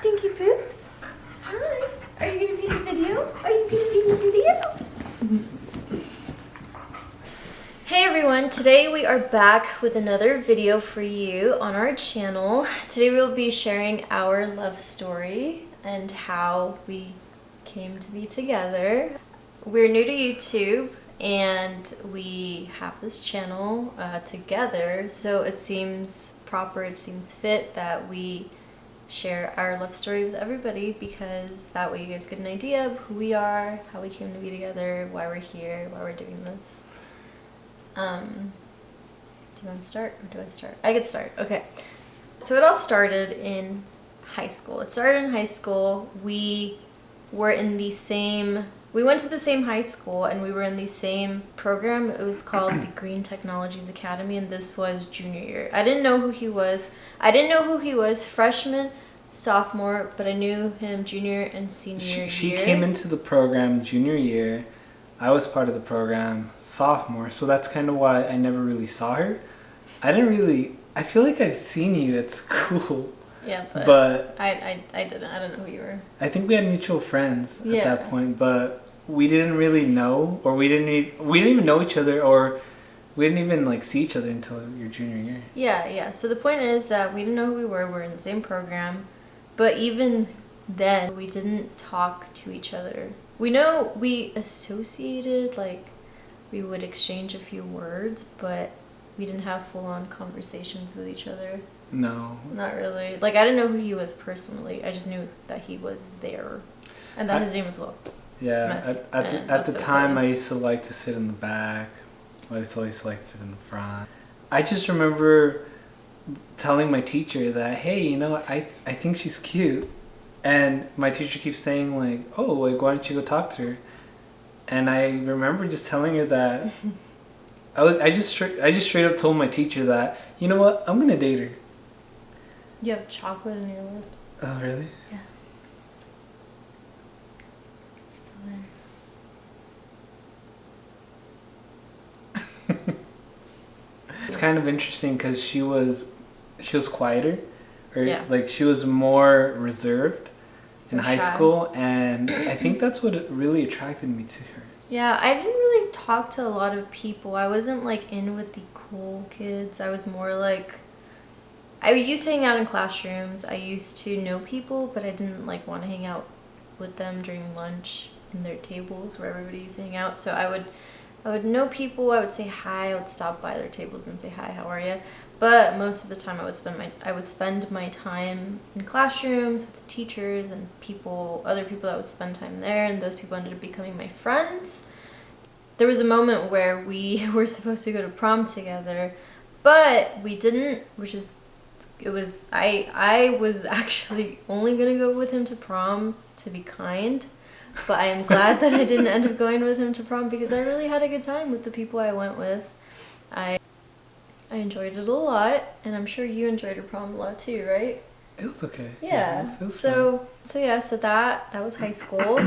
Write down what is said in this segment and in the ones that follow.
Stinky Poops. Hi. Are you going to be in a video? Are you going to be in a video? Hey everyone, today we are back with another video for you on our channel. Today we'll be sharing our love story and how we came to be together. We're new to YouTube and we have this channel together, so it seems proper, it seems fit that we share our love story with everybody, because that way you guys get an idea of who we are, how we came to be together, why we're here, why we're doing this. Do you want to start or do I start? I could start. Okay. So it all started in high school. We went to the same high school and we were in the same program. It was called the Green Technologies Academy, and this was junior year. I didn't know who he was. Freshman, sophomore, but I knew him junior and senior year. She came into the program junior year. I was part of the program sophomore, so that's kind of why I never really saw her. I feel like I've seen you at school. Yeah, but I didn't. I don't know who you were. I think we had mutual friends at that point, but we didn't really know, or we didn't even know each other, or we didn't even see each other until your junior year. Yeah. So the point is that we didn't know who we were. We're in the same program, but even then, we didn't talk to each other. We know we associated, we would exchange a few words, but we didn't have full-on conversations with each other. No. Not really. I didn't know who he was personally. I just knew that he was there. And that his name was Will. Yeah. Smith. At the time, I used to like to sit in the back. I used to like to sit in the front. I just remember telling my teacher that, hey, I think she's cute. And my teacher keeps saying, why don't you go talk to her? And I remember just telling her that I just straight up told my teacher that, you know what, I'm gonna date her. You have chocolate in your lip. Oh, really? Yeah. It's still there. It's kind of interesting because she was quieter, or yeah. She was more reserved in high shy. school, and I think that's what really attracted me to her. Yeah, I didn't really talk to a lot of people. I wasn't in with the cool kids. I was more I used to hang out in classrooms. I used to know people, but I didn't want to hang out with them during lunch in their tables where everybody used to hang out. So I would know people. I would say hi. I would stop by their tables and say hi, how are you? But most of the time I would spend my time in classrooms with teachers and other people that would spend time there, and those people ended up becoming my friends. There was a moment where we were supposed to go to prom together, but we didn't, I was actually only going to go with him to prom to be kind, but I am glad that I didn't end up going with him to prom, because I really had a good time with the people I went with. I enjoyed it a lot, and I'm sure you enjoyed your prom a lot too, right? It was okay. Yeah. It was so that was high school.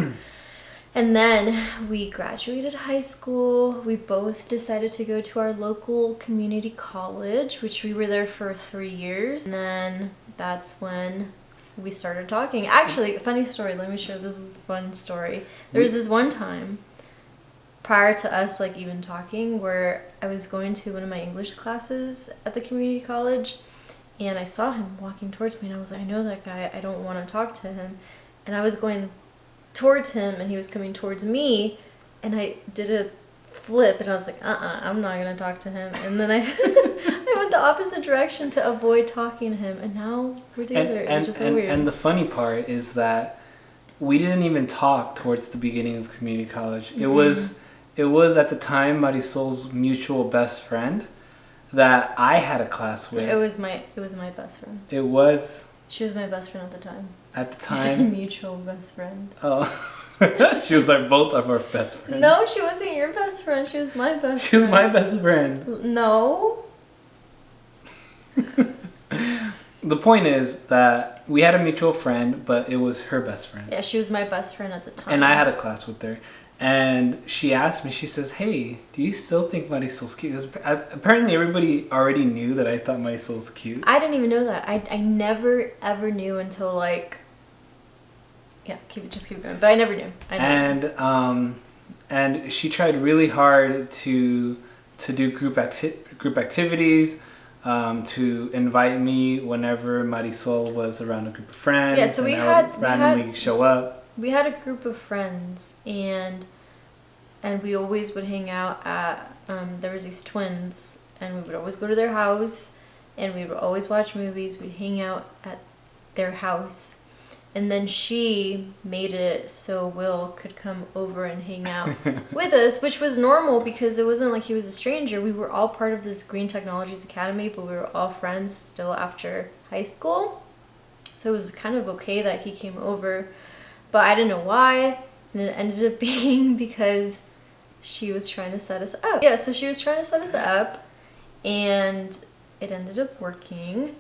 And then we graduated high school. We both decided to go to our local community college, which we were there for 3 years. And then that's when we started talking. Actually, a funny story. Let me share this fun story. There was this one time prior to us even talking where I was going to one of my English classes at the community college, and I saw him walking towards me, and I was like, I know that guy. I don't want to talk to him. And I was going towards him, and he was coming towards me, and I did a flip, and I was like, I'm not gonna talk to him. And then I I went the opposite direction to avoid talking to him, and now we're together. It was just so weird. And the funny part is that we didn't even talk towards the beginning of community college. Mm-hmm. It was at the time Marisol's mutual best friend that I had a class with. It was my best friend. It was. She was my best friend at the time. At the You said time. mutual best friend. Oh. She was both of our best friends. No, she wasn't your best friend. She was my best friend. She was my best friend. No. The point is that we had a mutual friend, but it was her best friend. Yeah, she was my best friend at the time. And I had a class with her. And she asked me, she says, hey, do you still think Marisol's cute? 'Cause apparently everybody already knew that I thought Marisol was cute. I didn't even know that. I never ever knew until Yeah, just keep going. But I never knew. And she tried really hard to do group activities, to invite me whenever Marisol was around a group of friends. Yeah, so randomly show up. We had a group of friends, and we always would hang out at. There was these twins, and we would always go to their house, and we would always watch movies. We'd hang out at their house. And then she made it so Will could come over and hang out with us, which was normal because it wasn't like he was a stranger. We were all part of this Green Technologies Academy, but we were all friends still after high school. So it was kind of okay that he came over, but I didn't know why. And it ended up being because she was trying to set us up. Yeah, so she was trying to set us up, and it ended up working.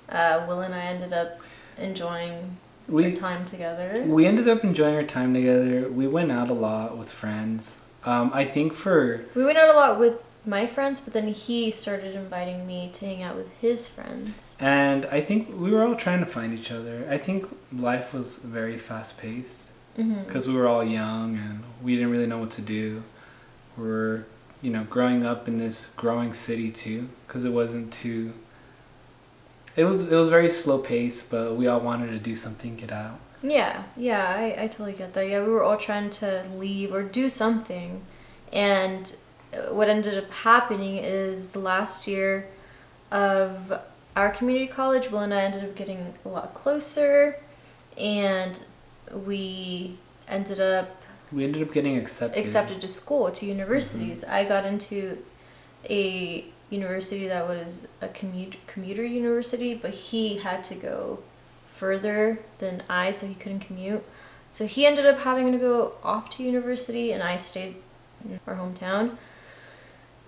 Will and I ended up enjoying our time together. We ended up enjoying our time together. We went out a lot with friends. I think we went out a lot with my friends, but then he started inviting me to hang out with his friends. And I think we were all trying to find each other. I think life was very fast-paced because we were all young and we didn't really know what to do. We were, growing up in this growing city too, because it wasn't too... It was very slow paced, but we all wanted to do something, get out. Yeah, I totally get that. Yeah, we were all trying to leave or do something. And what ended up happening is the last year of our community college, Will and I ended up getting a lot closer, and we ended up getting accepted to school, to universities. I got into a university that was a commuter university, but he had to go further than I, so he couldn't commute. So he ended up having to go off to university, and I stayed in our hometown.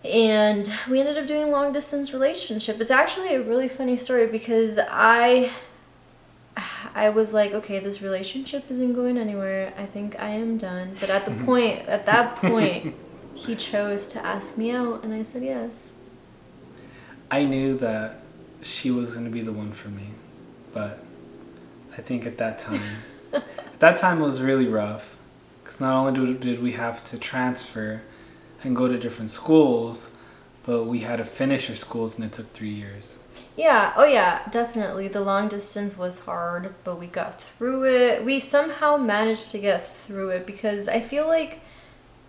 And we ended up doing a long distance relationship. It's actually a really funny story because I was like, okay, this relationship isn't going anywhere. I think I am done. But at that point, he chose to ask me out, and I said yes. I knew that she was going to be the one for me, but I think at that time, it was really rough, because not only did we have to transfer and go to different schools, but we had to finish our schools, and it took 3 years. Yeah, oh yeah, definitely. The long distance was hard, but we got through it. We somehow managed to get through it because I feel like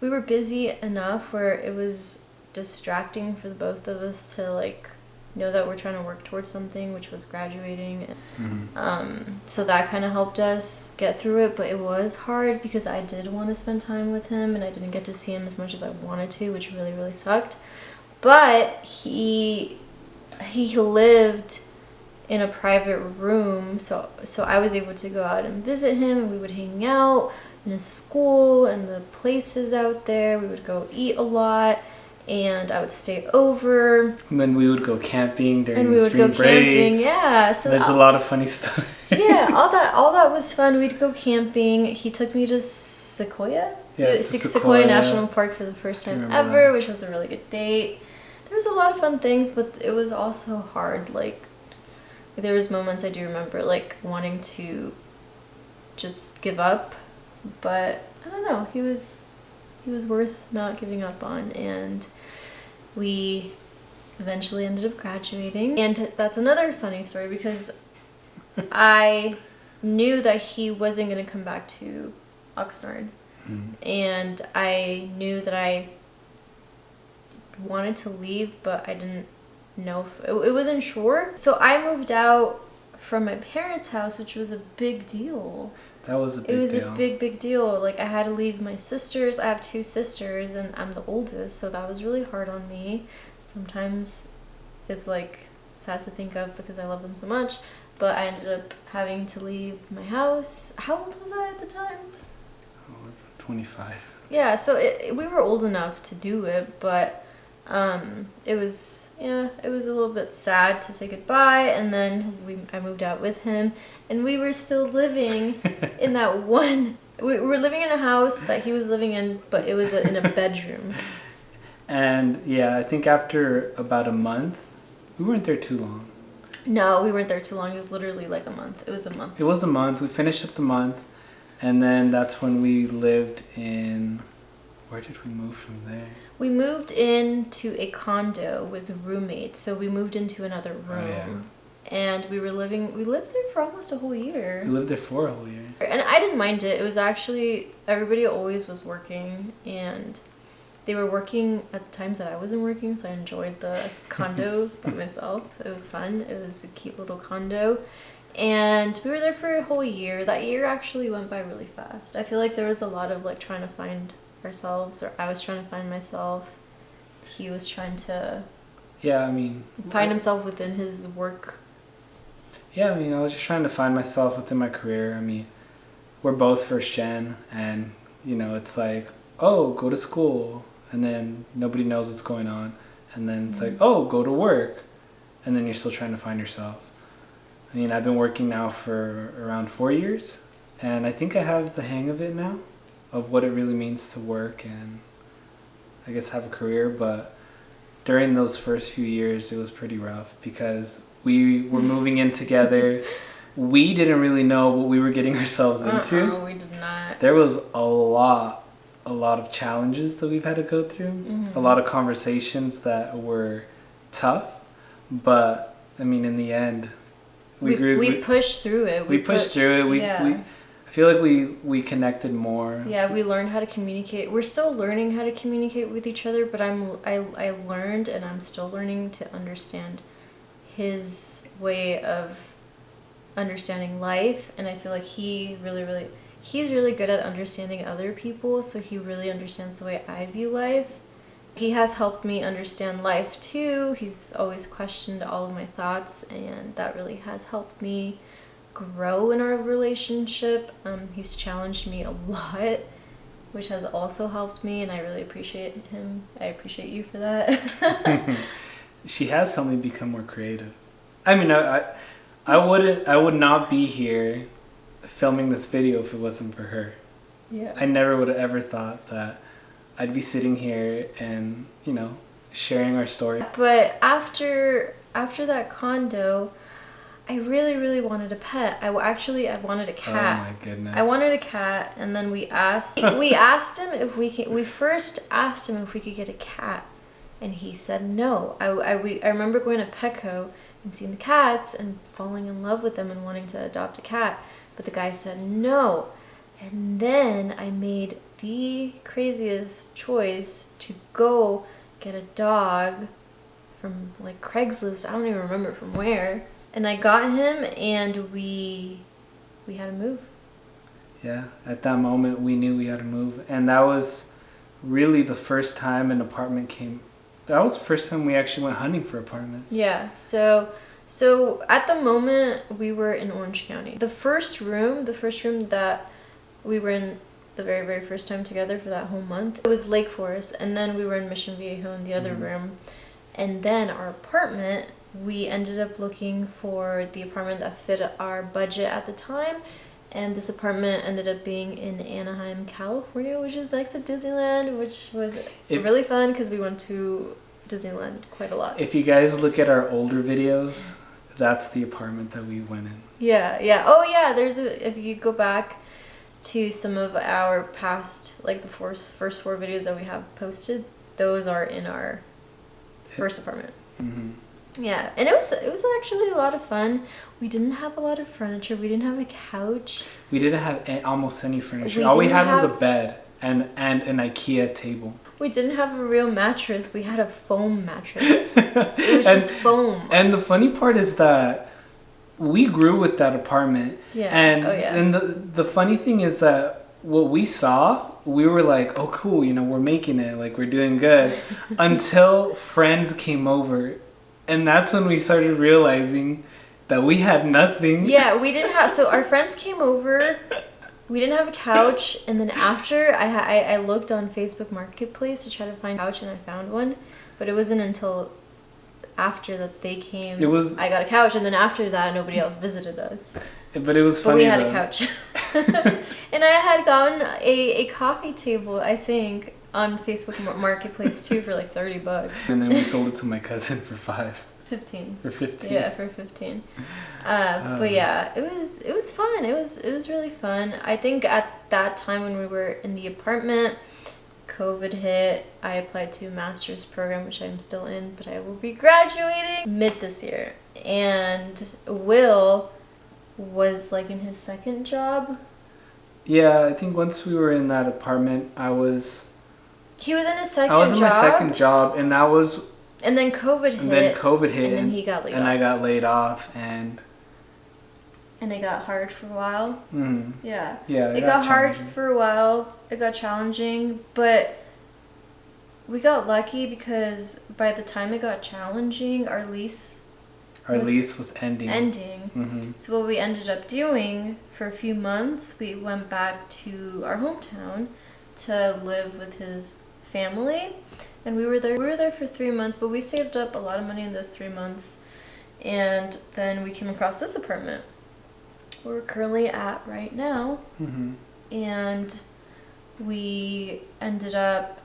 we were busy enough where it was distracting for the both of us to know that we're trying to work towards something, which was graduating. So that kind of helped us get through it, but it was hard because I did want to spend time with him and I didn't get to see him as much as I wanted to, which really, really sucked. But he lived in a private room, so I was able to go out and visit him, and we would hang out in his school and the places out there. We would go eat a lot, and I would stay over. And then we would go camping during the spring breaks. Yeah, so there's a lot of funny stuff. Yeah, all that was fun. We'd go camping. He took me to Sequoia National Park for the first time ever, which was a really good date. There was a lot of fun things, but it was also hard. There was moments I do remember wanting to just give up, but I don't know. He was worth not giving up on, and we eventually ended up graduating. And that's another funny story because I knew that he wasn't going to come back to Oxnard, and I knew that I wanted to leave, but I didn't know if it wasn't sure. So I moved out from my parents' house, which was a big deal. That was a big deal. It was a big deal. I had to leave my sisters. I have 2 sisters, and I'm the oldest, so that was really hard on me. Sometimes it's sad to think of because I love them so much, but I ended up having to leave my house. How old was I at the time? 25. Yeah, so we were old enough to do it, but it was a little bit sad to say goodbye, and then I moved out with him, and we were still living in that one. We were living in a house that he was living in, but it was in a bedroom. And yeah, I think after about a month, we weren't there too long. No, we weren't there too long. It was literally a month. It was a month. It was a month. We finished up the month, And then that's when we lived in... Where did we move from there? We moved into a condo with roommates, so we moved into another room. Oh, yeah. And we lived there for almost a whole year. We lived there for a whole year. And I didn't mind it. It was actually, everybody always was working, and they were working at the times that I wasn't working, so I enjoyed the condo by myself. So it was fun. It was a cute little condo. And we were there for a whole year. That year actually went by really fast. I feel like there was a lot of like trying to find ourselves, or I was trying to find myself. He was trying to find himself within his work. Yeah, I was just trying to find myself within my career. We're both first gen, and it's like, oh, go to school, and then nobody knows what's going on, and then it's like, oh, go to work, and then you're still trying to find yourself. I've been working now for around 4 years, and I think I have the hang of it now, of what it really means to work and I guess have a career. But during those first few years, it was pretty rough because we were moving in together. We didn't really know what we were getting ourselves into. We did not. There was a lot of challenges that we've had to go through. Mm-hmm. A lot of conversations that were tough, but in the end, we pushed through it. We pushed through it. I feel like we connected more. Yeah, we learned how to communicate. We're still learning how to communicate with each other, but I learned, and I'm still learning to understand his way of understanding life, and I feel like he's really good at understanding other people, so he really understands the way I view life. He has helped me understand life too. He's always questioned all of my thoughts, and that really has helped me grow in our relationship. He's challenged me a lot, which has also helped me, and I really appreciate him. I appreciate you for that. She has helped me become more creative. I would not be here filming this video if it wasn't for her. Yeah. I never would have ever thought that I'd be sitting here and, sharing our story. But after that condo, I really wanted a pet. I wanted a cat. Oh my goodness. I wanted a cat, and then we asked him if we first asked him if we could get a cat, and he said no. I remember going to Petco and seeing the cats and falling in love with them and wanting to adopt a cat, but the guy said no. And then I made the craziest choice to go get a dog from like Craigslist. I don't even remember from where. And I got him, and we had to move. Yeah, at that moment we knew we had to move, and that was really the first time an apartment came. That was the first time we actually went hunting for apartments. Yeah, so at the moment we were in Orange County. The first room that we were in the very, very first time together for that whole month, it was Lake Forest, and then we were in Mission Viejo in the other room. And then our apartment, we ended up looking for the apartment that fit our budget at the time, and this apartment ended up being in Anaheim, California, which is next to Disneyland, which was really fun because we went to Disneyland quite a lot. If you guys look at our older videos, that's the apartment that we went in. Yeah. Oh yeah, if you go back to some of our past, like the first 4 videos that we have posted, those are in our first apartment. Mm-hmm. Yeah, and it was actually a lot of fun. We didn't have a lot of furniture. We didn't have a couch. We didn't have almost any furniture. All we had was a bed and an IKEA table. We didn't have a real mattress. We had a foam mattress. It was just foam. And the funny part is that we grew with that apartment. Yeah. And the funny thing is that what we saw, we were like, oh cool, we're making it, like we're doing good. Until friends came over. And that's when we started realizing that we had nothing. Yeah, we didn't have... So our friends came over. We didn't have a couch. And then after, I looked on Facebook Marketplace to try to find a couch, and I found one. But it wasn't until after that they came. I got a couch, and then after that, nobody else visited us. But it was funny. But we had a couch. And I had gotten a coffee table, I think, on Facebook Marketplace too for like $30. And then we sold it to my cousin for $5. 15. For 15. Yeah, for 15. But yeah, it was fun. It was really fun. I think at that time when we were in the apartment, COVID hit. I applied to a master's program, which I'm still in, but I will be graduating mid this year. And Will was like in his second job. Yeah, I think once we were in that apartment, He was in his second job. I was in my second job, and that was. And then COVID hit. And then COVID hit. And then he got laid off. And I got laid off, and it got hard for a while. Mm. Yeah. Yeah. It got hard for a while. It got challenging, but we got lucky because by the time it got challenging, our lease was ending. Mm-hmm. So what we ended up doing for a few months, we went back to our hometown to live with his family, and we were there for 3 months, but we saved up a lot of money in those 3 months, and then we came across this apartment we're currently at right now. Mm-hmm. And we ended up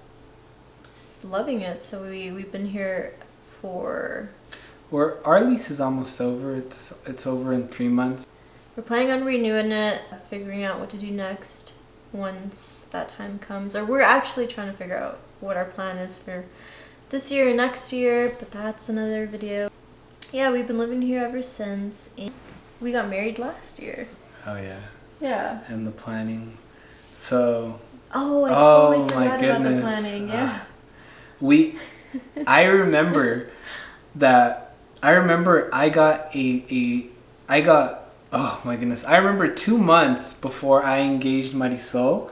loving it, so we've been here for... Our lease is almost over. It's over in 3 months. We're planning on renewing it, figuring out what to do next once that time comes. Or we're actually trying to figure out what our plan is for this year and next year, but that's another video. Yeah, we've been living here ever since, and we got married last year. Oh yeah. Yeah. And the planning. So. Oh, I totally my forgot about the planning. Yeah. I remember that. I remember I got oh my goodness. I remember 2 months before I engaged Marisol.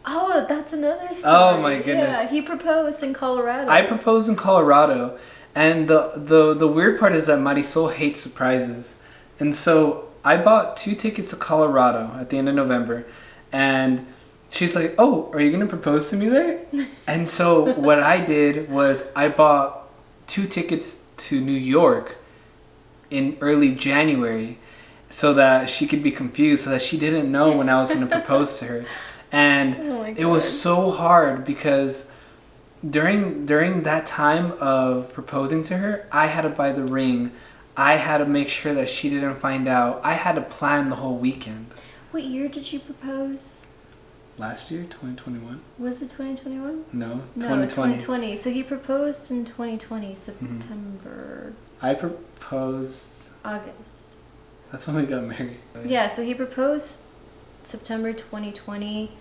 Oh, that's another story. Oh my goodness. Yeah, he proposed in Colorado. I proposed in Colorado, and the weird part is that Marisol hates surprises. And so I bought 2 tickets to Colorado at the end of November, and she's like, "Oh, are you going to propose to me there?" And so what I did was I bought 2 tickets to New York in early January so that she could be confused, so that she didn't know when I was going to propose to her. And it was so hard because during that time of proposing to her, I had to buy the ring. I had to make sure that she didn't find out. I had to plan the whole weekend. What year did you propose? Last year, 2021. Was it 2021? No, 2020. 2020. So he proposed in 2020, September. I proposed... August. That's when we got married. Yeah, so he proposed September 2020.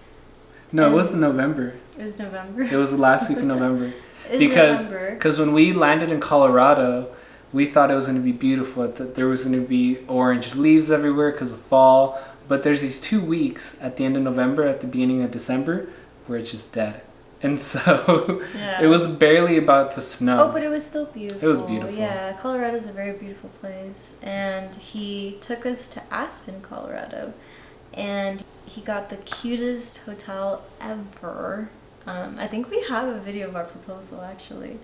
No, it was November. It was November. It was the last week of November. Because when we landed in Colorado, we thought it was going to be beautiful. That there was going to be orange leaves everywhere because of fall. But there's these 2 weeks at the end of November, at the beginning of December, where it's just dead. And so it was barely about to snow. Oh, but it was still beautiful. It was beautiful. Yeah, Colorado's a very beautiful place. And he took us to Aspen, Colorado. And he got the cutest hotel ever. I think we have a video of our proposal, actually.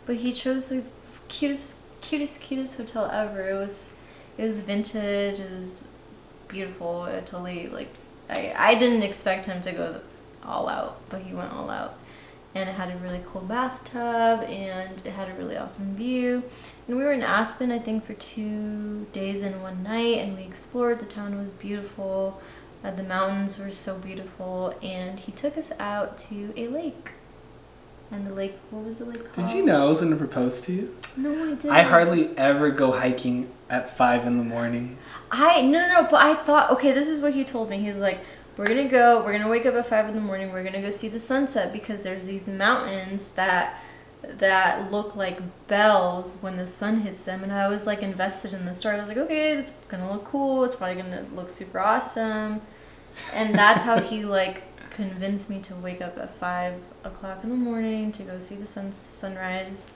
But he chose the cutest hotel ever. It was vintage. It was beautiful. It totally, I didn't expect him to go all out, but he went all out. And it had a really cool bathtub, and it had a really awesome view. And we were in Aspen, I think, for 2 days and 1 night, and we explored. The town was beautiful. The mountains were so beautiful, and he took us out to a lake. And the lake, what was the lake called? Did you know I was going to propose to you? No, I didn't. I hardly ever go hiking at 5 in the morning. No, but I thought, okay, this is what he told me. He's like, we're going to wake up at 5 in the morning, we're going to go see the sunset, because there's these mountains that look like bells when the sun hits them. And I was like invested in the story. I was like, okay, that's going to look cool. It's probably going to look super awesome. And that's how he convinced me to wake up at 5 o'clock in the morning to go see the sunrise.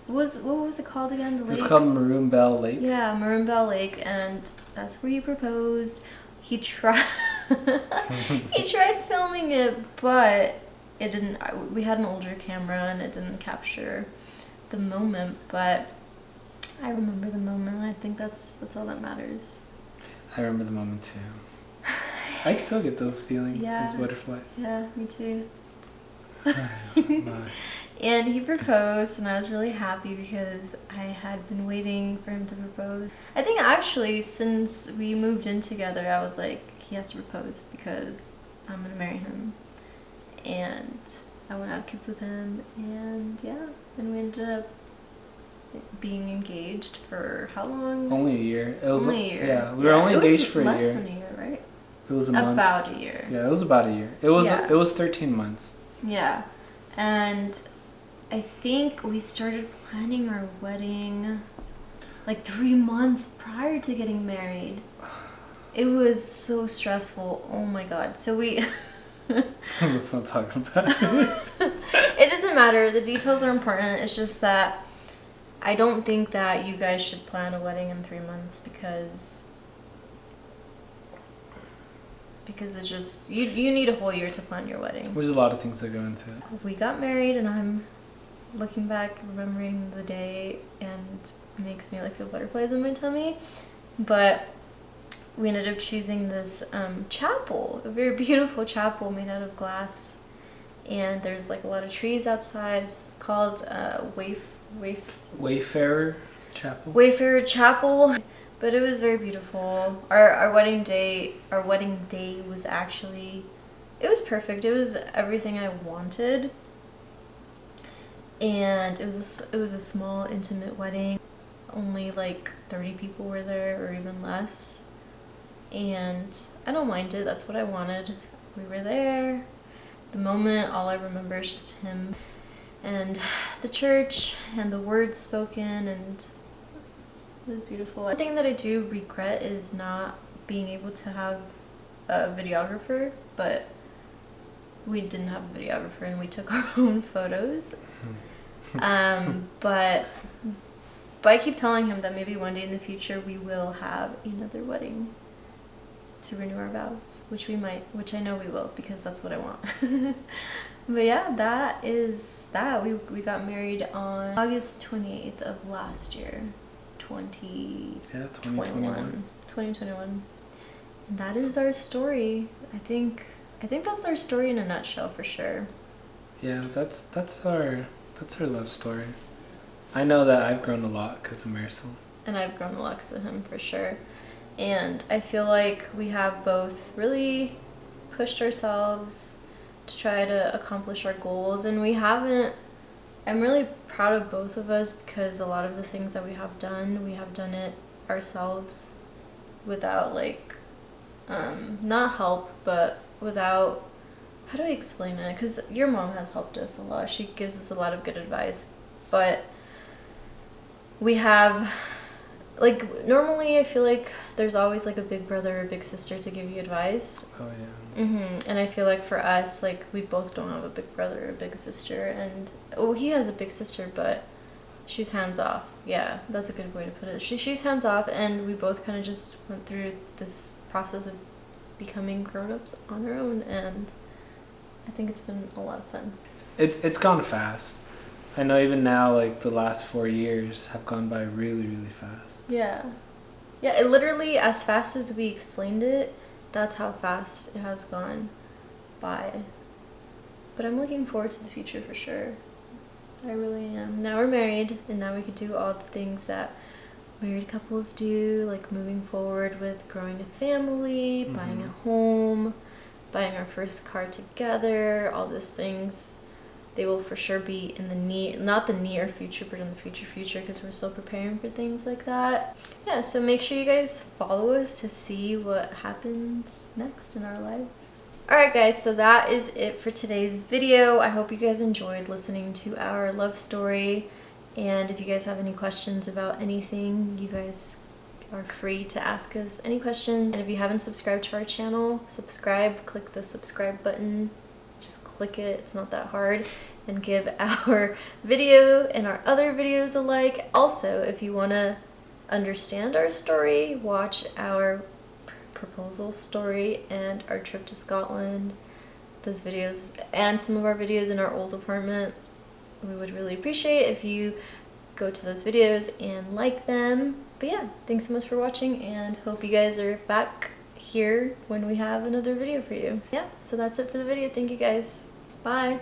What was it called again? The lake? It's called Maroon Bell Lake. Yeah, Maroon Bell Lake, and that's where he proposed. He tried filming it, but it didn't. We had an older camera, and it didn't capture the moment. But I remember the moment. And I think that's all that matters. I remember the moment too. I still get those feelings, those butterflies. Yeah, me too. And he proposed, and I was really happy because I had been waiting for him to propose. I think actually since we moved in together, I was like, he has to propose because I'm gonna marry him. And I want to have kids with him, and yeah, then we ended up being engaged for how long? Only a year. It was only a year. Yeah, we were only engaged for a year. Less than a year, right? It was a month. About a year. Yeah, it was about a year. It was Yeah. it was 13 months. Yeah, and I think we started planning our wedding like 3 months prior to getting married. It was so stressful. Oh my god. So we Let's not talk about it. it doesn't matter. The details are important. It's just that I don't think that you guys should plan a wedding in 3 months because it's just you need a whole year to plan your wedding. There's a lot of things that go into it. We got married, and I'm looking back, remembering the day, and it makes me like feel butterflies in my tummy. But we ended up choosing this chapel, a very beautiful chapel made out of glass, and there's like a lot of trees outside. It's called Wayfarer Chapel. Wayfarer Chapel, but it was very beautiful. Our wedding day was actually, it was perfect. It was everything I wanted, and it was a small, intimate wedding. Only like 30 people were there, or even less. And I don't mind it. That's what I wanted. We were there. The moment, all I remember is just him and the church and the words spoken, and it was beautiful. One thing that I do regret is not being able to have a videographer, but we didn't have a videographer and we took our own photos. But I keep telling him that maybe one day in the future we will have another wedding to renew our vows, which I know we will, because that's what I want. But yeah, that is that. We got married on August 28th of last year, 2021. And that is our story. I think that's our story in a nutshell, for sure. Yeah, that's our love story. I know that I've grown a lot because of Marisol. And I've grown a lot because of him, for sure. And I feel like we have both really pushed ourselves to try to accomplish our goals, and we haven't. I'm really proud of both of us, because a lot of the things that we have done it ourselves without like not help, but without, how do I explain it? Because your mom has helped us a lot. She gives us a lot of good advice, but we have, like, normally I feel like there's always like a big brother or big sister to give you advice. Oh yeah. And I feel like for us, like, we both don't have a big brother or a big sister, and he has a big sister, but she's hands off. Yeah, that's a good way to put it. She's hands off, and we both kind of just went through this process of becoming grown-ups on our own, and I think it's been a lot of fun. It's gone fast. I know even now, like, the last 4 years have gone by really, really fast. Yeah, it literally, as fast as we explained it, that's how fast it has gone by. But I'm looking forward to the future for sure. I really am. Now we're married, and now we could do all the things that married couples do, like moving forward with growing a family, buying a home, buying our first car together, all those things. They will for sure be in the not the near future, but in the future, because we're still preparing for things like that. Yeah, so make sure you guys follow us to see what happens next in our lives. Alright guys, so that is it for today's video. I hope you guys enjoyed listening to our love story, and if you guys have any questions about anything, you guys are free to ask us any questions. And if you haven't subscribed to our channel, subscribe, click the subscribe button. Just click it, it's not that hard, and give our video and our other videos a like. Also, if you want to understand our story, watch our proposal story and our trip to Scotland. Those videos and some of our videos in our old apartment, we would really appreciate if you go to those videos and like them. But yeah, thanks so much for watching, and hope you guys are back here when we have another video for you. Yeah, so that's it for the video. Thank you guys. Bye.